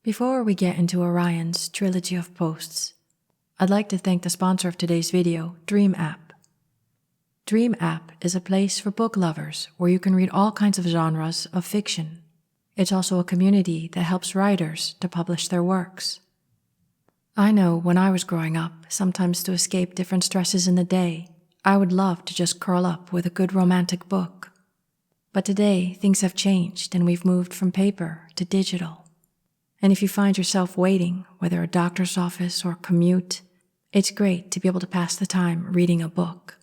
Before we get into Orion's Trilogy of posts, I'd like to thank the sponsor of today's video, Dreame app. Dreame app is a place for book lovers where you can read all kinds of genres of fiction. It's also a community that helps writers to publish their works. I know when I was growing up, sometimes to escape different stresses in the day, I would love to just curl up with a good romantic book. But today, things have changed and we've moved from paper to digital. And if you find yourself waiting, whether a doctor's office or commute, it's great to be able to pass the time reading a book.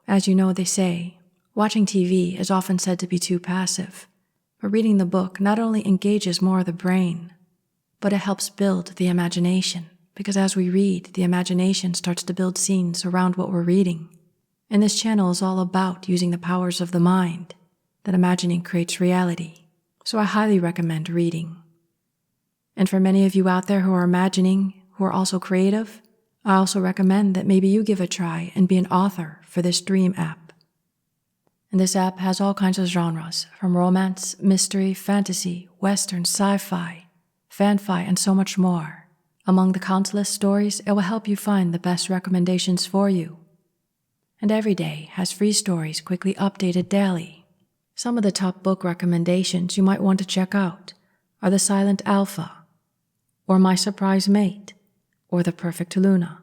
As you know, they say, watching TV is often said to be too passive, but reading the book not only engages more of the brain, but it helps build the imagination, because as we read, the imagination starts to build scenes around what we're reading. And this channel is all about using the powers of the mind, that imagining creates reality. So I highly recommend reading. And for many of you out there who are imagining, who are also creative, I also recommend that maybe you give a try and be an author for this Dreame app. And this app has all kinds of genres, from romance, mystery, fantasy, western, sci-fi, fan-fi, and so much more. Among the countless stories, it will help you find the best recommendations for you. And every day has free stories quickly updated daily. Some of the top book recommendations you might want to check out are The Silent Alpha, or My Surprise Mate, or The Perfect Luna.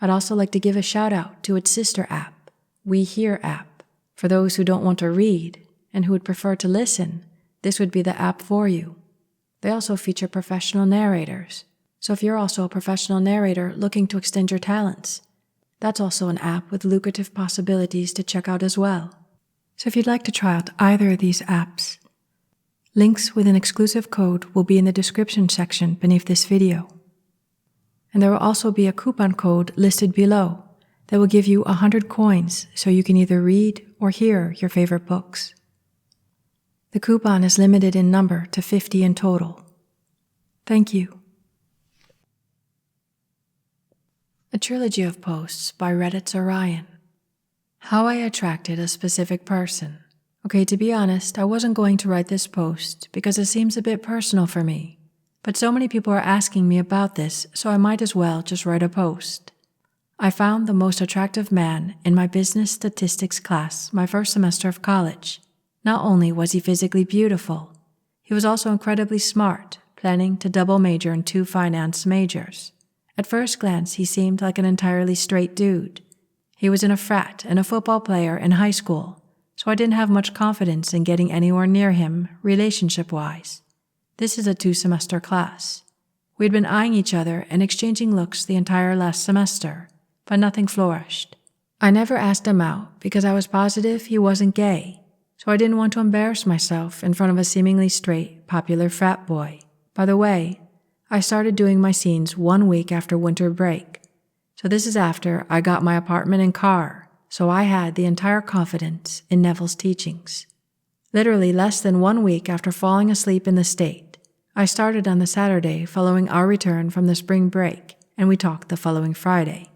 I'd also like to give a shout out to its sister app, WeHear app. For those who don't want to read and who would prefer to listen, this would be the app for you. They also feature professional narrators, so if you're also a professional narrator looking to extend your talents, that's also an app with lucrative possibilities to check out as well. So if you'd like to try out either of these apps, links with an exclusive code will be in the description section beneath this video. And there will also be a coupon code listed below that will give you 100 coins so you can either read or hear your favorite books. The coupon is limited in number to 50 in total. Thank you. A Trilogy of Posts by Reddit's Orion. How I attracted a specific person. Okay, to be honest, I wasn't going to write this post because it seems a bit personal for me. But so many people are asking me about this, so I might as well just write a post. I found the most attractive man in my business statistics class my first semester of college. Not only was he physically beautiful, he was also incredibly smart, planning to double major in 2 finance majors. At first glance, he seemed like an entirely straight dude. He was in a frat and a football player in high school, so I didn't have much confidence in getting anywhere near him, relationship-wise. This is a 2-semester class. We'd been eyeing each other and exchanging looks the entire last semester, but nothing flourished. I never asked him out because I was positive he wasn't gay, so I didn't want to embarrass myself in front of a seemingly straight, popular frat boy. By the way, I started doing my scenes 1 week after winter break, so this is after I got my apartment and car, so I had the entire confidence in Neville's teachings. Literally less than 1 week after falling asleep in the state, I started on the Saturday following our return from the spring break, and we talked the following Friday.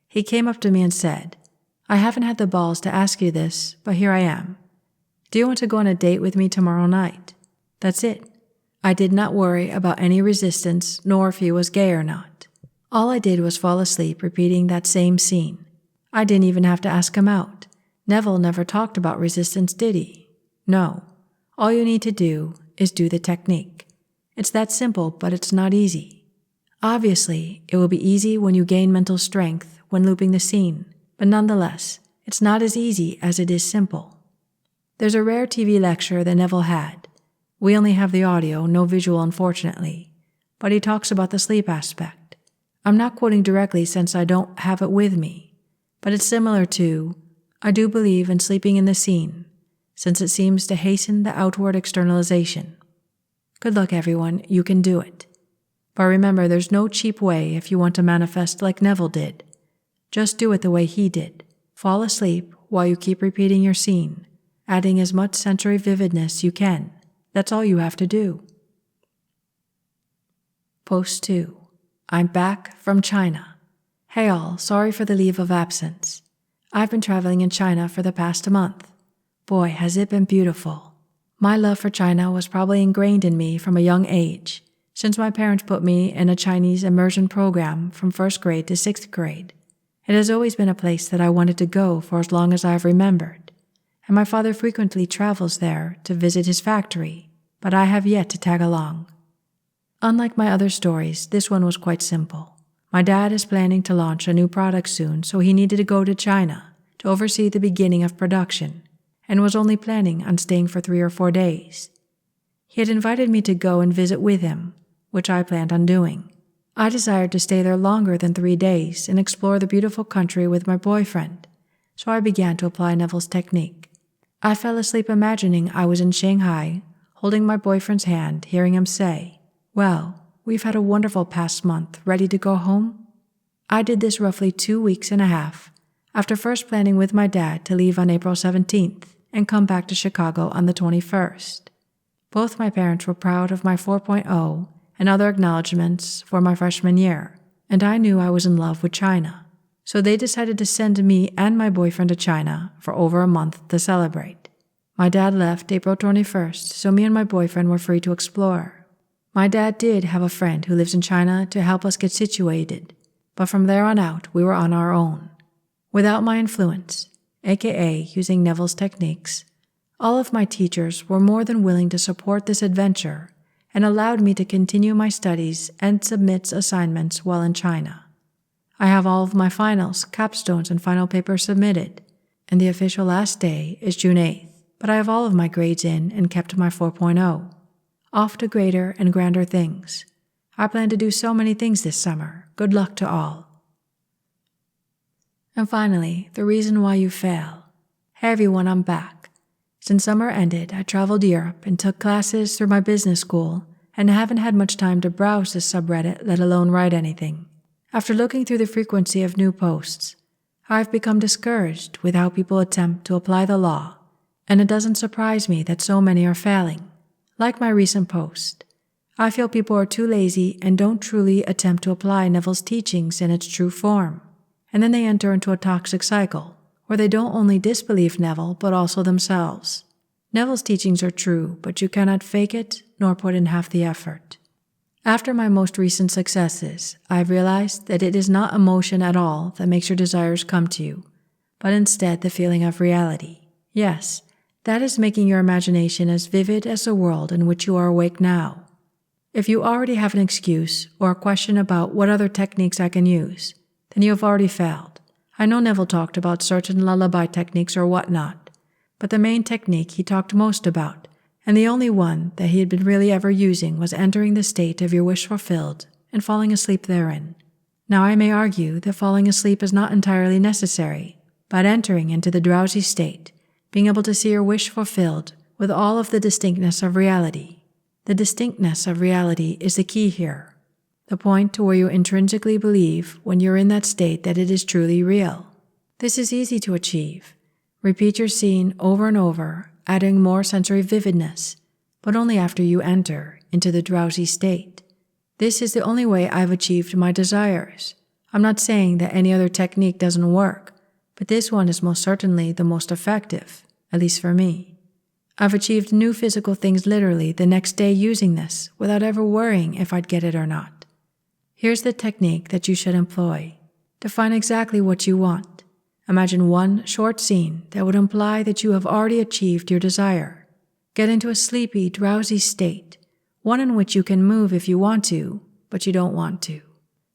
He came up to me and said, "I haven't had the balls to ask you this, but here I am. Do you want to go on a date with me tomorrow night?" That's it. I did not worry about any resistance nor if he was gay or not. All I did was fall asleep repeating that same scene. I didn't even have to ask him out. Neville never talked about resistance, did he? No. All you need to do is do the technique. It's that simple, but it's not easy. Obviously, it will be easy when you gain mental strength when looping the scene, but nonetheless, it's not as easy as it is simple. There's a rare TV lecture that Neville had. We only have the audio, no visual unfortunately, but he talks about the sleep aspect. I'm not quoting directly since I don't have it with me, but it's similar to, I do believe in sleeping in the scene, since it seems to hasten the outward externalization. Good luck everyone, you can do it. But remember, there's no cheap way if you want to manifest like Neville did. Just do it the way he did. Fall asleep while you keep repeating your scene, adding as much sensory vividness you can. That's all you have to do. Post 2. I'm back from China. Hey all, sorry for the leave of absence. I've been traveling in China for the past month. Boy, has it been beautiful. My love for China was probably ingrained in me from a young age, since my parents put me in a Chinese immersion program from 1st grade to 6th grade. It has always been a place that I wanted to go for as long as I have remembered, and my father frequently travels there to visit his factory, but I have yet to tag along. Unlike my other stories, this one was quite simple. My dad is planning to launch a new product soon, so he needed to go to China to oversee the beginning of production, and was only planning on staying for 3 or 4 days. He had invited me to go and visit with him, which I planned on doing. I desired to stay there longer than 3 days and explore the beautiful country with my boyfriend, so I began to apply Neville's technique. I fell asleep imagining I was in Shanghai, holding my boyfriend's hand, hearing him say, "Well, we've had a wonderful past month, ready to go home?" I did this roughly 2 weeks and a half, after first planning with my dad to leave on April 17th and come back to Chicago on the 21st. Both my parents were proud of my 4.0 and other acknowledgments for my freshman year, and I knew I was in love with China, so they decided to send me and my boyfriend to China for over a month to celebrate. My dad left April 21st, so me and my boyfriend were free to explore. My dad did have a friend who lives in China to help us get situated, but from there on out we were on our own. Without my influence, aka using Neville's techniques, all of my teachers were more than willing to support this adventure and allowed me to continue my studies and submit assignments while in China. I have all of my finals, capstones, and final papers submitted, and the official last day is June 8th, but I have all of my grades in and kept my 4.0. Off to greater and grander things. I plan to do so many things this summer. Good luck to all. And finally, the reason why you fail. Hey everyone, I'm back. Since summer ended, I traveled Europe and took classes through my business school, and haven't had much time to browse this subreddit, let alone write anything. After looking through the frequency of new posts, I've become discouraged with how people attempt to apply the law, and it doesn't surprise me that so many are failing. Like my recent post, I feel people are too lazy and don't truly attempt to apply Neville's teachings in its true form, and then they enter into a toxic cycle where they don't only disbelieve Neville but also themselves. Neville's teachings are true, but you cannot fake it nor put in half the effort. After my most recent successes, I've realized that it is not emotion at all that makes your desires come to you, but instead the feeling of reality. Yes, that is making your imagination as vivid as the world in which you are awake now. If you already have an excuse or a question about what other techniques I can use, then you have already failed. I know Neville talked about certain lullaby techniques or whatnot, but the main technique he talked most about, and the only one that he had been really ever using, was entering the state of your wish fulfilled and falling asleep therein. Now I may argue that falling asleep is not entirely necessary, but entering into the drowsy state, being able to see your wish fulfilled with all of the distinctness of reality. The distinctness of reality is the key here. The point to where you intrinsically believe when you're in that state that it is truly real. This is easy to achieve. Repeat your scene over and over, adding more sensory vividness, but only after you enter into the drowsy state. This is the only way I've achieved my desires. I'm not saying that any other technique doesn't work, but this one is most certainly the most effective, at least for me. I've achieved new physical things literally the next day using this without ever worrying if I'd get it or not. Here's the technique that you should employ. Define exactly what you want. Imagine one short scene that would imply that you have already achieved your desire. Get into a sleepy, drowsy state, one in which you can move if you want to, but you don't want to.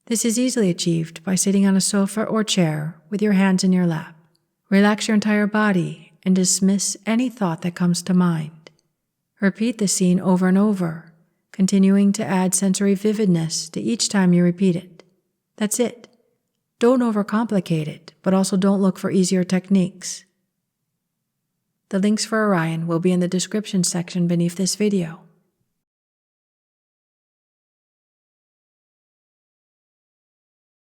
This is easily achieved by sitting on a sofa or chair with your hands in your lap. Relax your entire body and dismiss any thought that comes to mind. Repeat the scene over and over, continuing to add sensory vividness to each time you repeat it. That's it. Don't overcomplicate it, but also don't look for easier techniques. The links for Orion will be in the description section beneath this video.